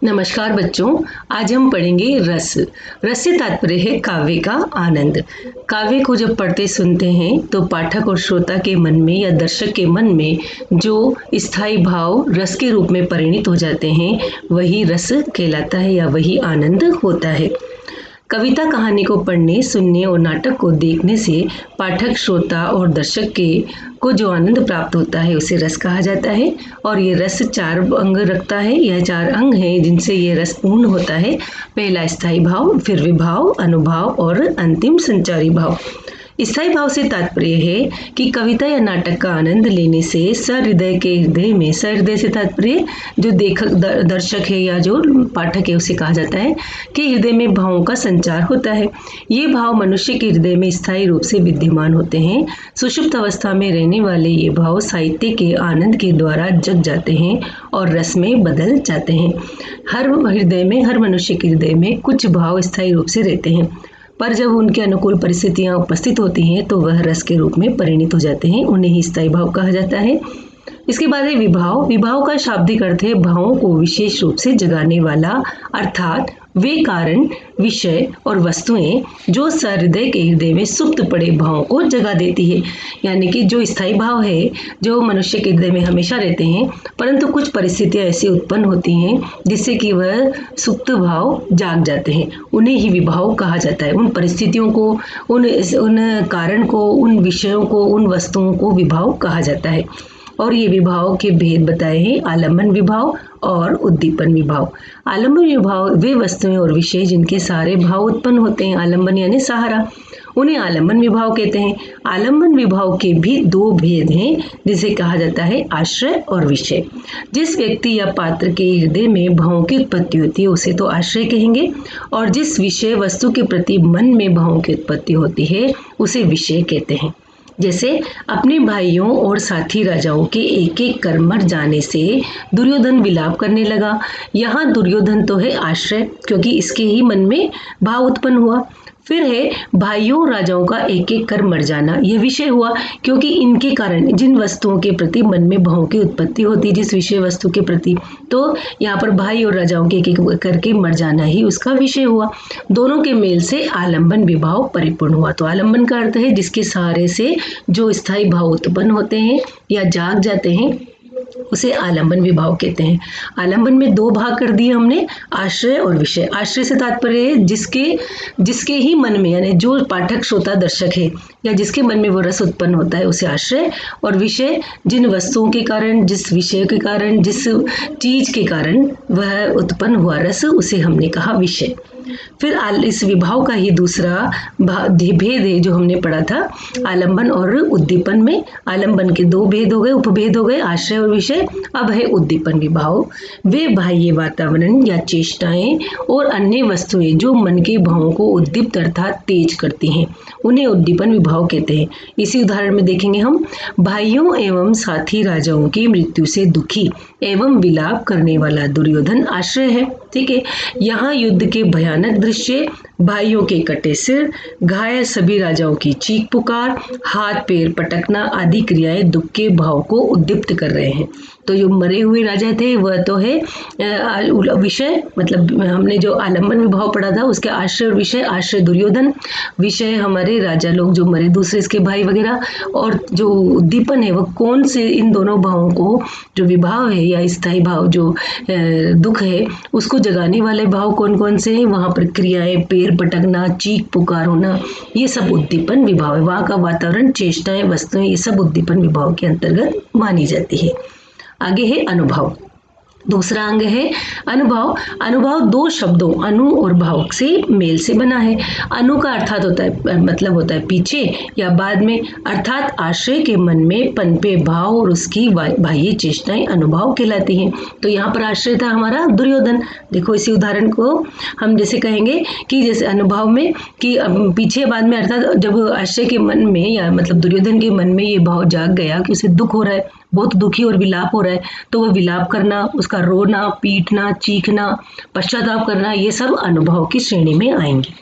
नमस्कार बच्चों। आज हम पढ़ेंगे रस। रस से तात्पर्य है काव्य का आनंद। काव्य को जब पढ़ते सुनते हैं तो पाठक और श्रोता के मन में या दर्शक के मन में जो स्थायी भाव रस के रूप में परिणित हो जाते हैं वही रस कहलाता है या वही आनंद होता है। कविता कहानी को पढ़ने, सुनने और नाटक को देखने से पाठक, श्रोता और दर्शक के को जो आनंद प्राप्त होता है उसे रस कहा जाता है। और ये रस 4 अंग रखता है। यह 4 अंग हैं जिनसे ये रस पूर्ण होता है। पहला स्थायी भाव, फिर विभाव, अनुभाव और अंतिम संचारी भाव। स्थायी भाव से तात्पर्य है कि कविता या नाटक का आनंद लेने से सहृदय के हृदय में, सहृदय से तात्पर्य जो दर्शक है या जो पाठक है उसे कहा जाता है कि हृदय में भावों का संचार होता है। ये भाव मनुष्य के हृदय में स्थायी रूप से विद्यमान होते हैं। सुषुप्त अवस्था में रहने वाले ये भाव साहित्य के आनंद के द्वारा जग जाते हैं और रस में बदल जाते हैं। हर मनुष्य के हृदय में कुछ भाव स्थायी रूप से रहते हैं, पर जब उनके अनुकूल परिस्थितियां उपस्थित होती हैं तो वह रस के रूप में परिणित हो जाते हैं। उन्हें ही स्थायी भाव कहा जाता है। इसके बाद है विभाव। विभाव का शाब्दिक अर्थ है भावों को विशेष रूप से जगाने वाला, अर्थात वे कारण, विषय और वस्तुएं जो सहृदय के हृदय में सुप्त पड़े भावों को जगा देती है। यानी कि जो स्थायी भाव है जो मनुष्य के हृदय में हमेशा रहते हैं, परंतु कुछ परिस्थितियां ऐसी उत्पन्न होती हैं जिससे कि वह सुप्त भाव जाग जाते हैं। उन्हें ही विभाव कहा जाता है। उन परिस्थितियों को, उन कारण को, उन विषयों को, उन वस्तुओं को विभाव कहा जाता है। और ये विभाव के भेद बताए हैं आलम्बन विभाव और उद्दीपन विभाव। आलम्बन विभाव वे वस्तुएं और विषय जिनके सारे भाव उत्पन्न होते हैं। आलम्बन यानी सहारा, उन्हें आलम्बन विभाव कहते हैं। आलम्बन विभाव के भी 2 भेद हैं जिसे कहा जाता है आश्रय और विषय। जिस व्यक्ति या पात्र के हृदय में भावों की उत्पत्ति होती है उसे तो आश्रय कहेंगे, और जिस विषय वस्तु के प्रति मन में भावों की उत्पत्ति होती है उसे विषय कहते हैं। जैसे अपने भाइयों और साथी राजाओं के एक एक कर मर जाने से दुर्योधन विलाप करने लगा। यहाँ दुर्योधन तो है आश्रय, क्योंकि इसके ही मन में भाव उत्पन्न हुआ। फिर है भाइयों राजाओं का एक एक कर मर जाना, यह विषय हुआ, क्योंकि इनके कारण जिन वस्तुओं के प्रति मन में भावों की उत्पत्ति होती, जिस विषय वस्तु के प्रति, तो यहाँ पर भाई और राजाओं के एक एक करके मर जाना ही उसका विषय हुआ। दोनों के मेल से आलम्बन विभाव परिपूर्ण हुआ। तो आलम्बन का अर्थ है जिसके सहारे से जो स्थायी भाव उत्पन्न होते हैं या जाग जाते हैं उसे आलम्बन विभाव कहते हैं। आलम्बन में 2 भाग कर दिए हमने, आश्रय और विषय। आश्रय से तात्पर्य है जिसके ही मन में, यानी जो पाठक, श्रोता, दर्शक है या जिसके मन में वो रस उत्पन्न होता है उसे आश्रय। और विषय जिन वस्तुओं के कारण, जिस विषय के कारण, जिस चीज के कारण वह उत्पन्न हुआ रस, उसे हमने कहा विषय। फिर इस विभाव का ही दूसरा भेद है जो हमने पढ़ा था आलम्बन और उद्दीपन में। आलम्बन के 2 भेद हो गए, उपभेद हो गए, आश्रय और विषय। अब है उद्दीपन विभाव। वे बाह्य वातावरण या चेष्टाएं और अन्य वस्तुएं जो मन के भावों को उद्दीप्त अर्थात तेज करती हैं उन्हें उद्दीपन विभाव कहते हैं। इसी उदाहरण में देखेंगे हम, भाइयों एवं साथी राजाओं की मृत्यु से दुखी एवं विलाप करने वाला दुर्योधन आश्रय है। ठीक है, यहाँ युद्ध के भयानक दृश्य, भाइयों के कटे सिर, घायल सभी राजाओं की चीख पुकार, हाथ पैर पटकना आदि क्रियाएं दुख के भाव को उद्दीप्त कर रहे हैं। तो जो मरे हुए राजा थे वह तो है विषय, मतलब हमने जो आलम्बन विभाव पढ़ा था उसके आश्रय और विषय। आश्रय दुर्योधन, विषय हमारे राजा लोग जो मरे, दूसरे इसके भाई वगैरह। और जो उद्दीपन है वह कौन से, इन दोनों भावों को, जो विभाव है या स्थायी भाव जो दुख है उसको जगाने वाले भाव कौन कौन से हैं, वहाँ पर क्रियाएं, पैर पटकना, चीख पुकार होना, ये सब उद्दीपन विभाव है। वहाँ का वातावरण, चेष्टाएं, वस्तुएं, ये सब उद्दीपन विभाव के अंतर्गत मानी जाती है। आगे है अनुभव। दूसरा अंग है अनुभव। अनुभव 2 शब्दों अनु और भाव से मेल से बना है। अनु का अर्थात होता है, मतलब होता है पीछे या बाद में, अर्थात आश्रय के मन में पनपे भाव और उसकी बाह्य चेष्टाएं अनुभाव कहलाती हैं। तो यहाँ पर आश्रय था हमारा दुर्योधन। देखो इसी उदाहरण को हम जैसे कहेंगे कि जैसे अनुभव में कि पीछे बाद में, अर्थात जब आश्रय के मन में या मतलब दुर्योधन के मन में ये भाव जाग गया कि उसे दुख हो रहा है, बहुत दुखी और विलाप हो रहा है, तो वह विलाप करना, उसका रोना, पीटना, चीखना, पश्चाताप करना, ये सब अनुभव की श्रेणी में आएंगे।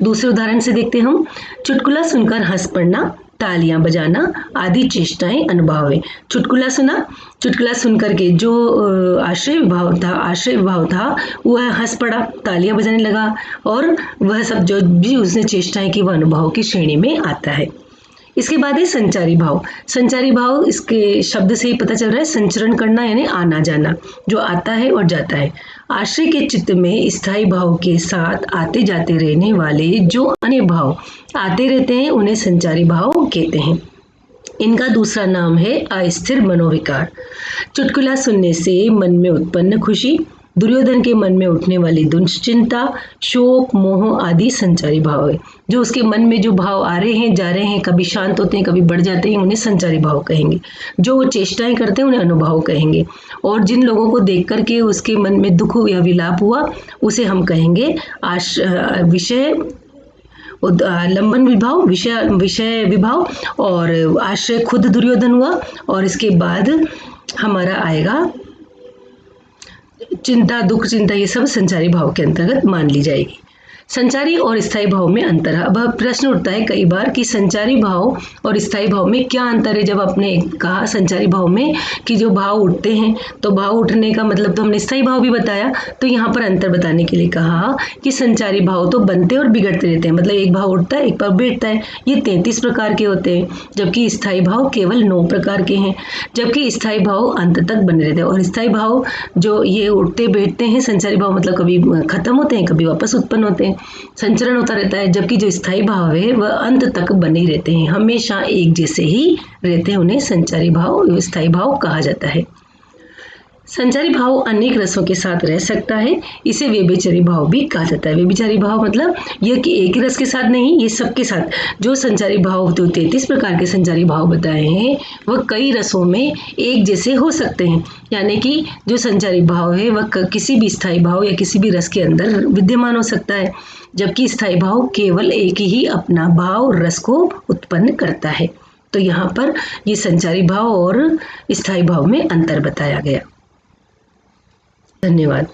दूसरे उदाहरण से देखते हैं हम, चुटकुला सुनकर हंस पड़ना, तालियां बजाना आदि चेष्टाएं अनुभाव है। चुटकुला सुना, चुटकुला सुन करके जो आश्रय विभाव था वह हंस पड़ा, तालियां बजाने लगा और वह सब जो भी उसने चेष्टाएं की वह अनुभाव की श्रेणी में आता है। इसके बाद है संचारी भाव। संचारी भाव इसके शब्द से ही पता चल रहा है संचरण करना यानी आना जाना, जो आता है और जाता है। आश्रय के चित्त में स्थायी भाव के साथ आते जाते रहने वाले जो अन्य भाव आते रहते हैं उन्हें संचारी भाव कहते हैं। इनका दूसरा नाम है अस्थिर मनोविकार। चुटकुला सुनने से मन में उत्पन्न खुशी, दुर्योधन के मन में उठने वाली दुश्चिंता, शोक, मोह आदि संचारी भाव है। जो उसके मन में जो भाव आ रहे हैं जा रहे हैं, कभी शांत होते हैं कभी बढ़ जाते हैं, उन्हें संचारी भाव कहेंगे। जो वो चेष्टाएं करते हैं उन्हें अनुभाव कहेंगे। और जिन लोगों को देख करके उसके मन में दुख या विलाप हुआ उसे हम कहेंगे विषय लंबन विभाव, विषय विभाव। और आश्रय खुद दुर्योधन हुआ और इसके बाद हमारा आएगा चिंता, दुख, चिंता, ये सब संचारी भाव के अंतर्गत मान ली जाएगी। संचारी और स्थायी भाव में अंतर। अब प्रश्न उठता है कई बार कि संचारी भाव और स्थायी भाव में क्या अंतर है। जब आपने कहा संचारी भाव में कि जो भाव उठते हैं, तो भाव उठने का मतलब तो हमने स्थायी भाव भी बताया, तो यहाँ पर अंतर बताने के लिए कहा कि संचारी भाव तो बनते और बिगड़ते रहते हैं, मतलब एक भाव उठता है एक भाव बैठता है, ये 33 प्रकार के होते हैं, जबकि स्थायी भाव केवल 9 प्रकार के हैं। जबकि स्थायी भाव अंत तक बने रहते हैं और स्थायी भाव जो ये उठते बैठते हैं, संचारी भाव मतलब कभी खत्म होते हैं कभी वापस उत्पन्न होते हैं, संचरण होता रहता है। जबकि जो स्थायी भाव है वह अंत तक बने रहते हैं, हमेशा एक जैसे ही रहते हैं, उन्हें संचारी भाव स्थायी भाव कहा जाता है। संचारी भाव अनेक रसों के साथ रह सकता है, इसे व्यभिचारी भाव भी कहा जाता है। व्यभिचारी भाव मतलब यह कि एक ही रस के साथ नहीं, ये सबके साथ। जो संचारी भाव जो 33 प्रकार के संचारी भाव बताए हैं वह कई रसों में एक जैसे हो सकते हैं, यानी कि जो संचारी भाव है वह किसी भी स्थायी भाव या किसी भी रस के अंदर विद्यमान हो सकता है, जबकि स्थायी भाव केवल एक ही अपना भाव रस को उत्पन्न करता है। तो यहाँ पर ये संचारी भाव और स्थायी भाव में अंतर बताया गया। धन्यवाद।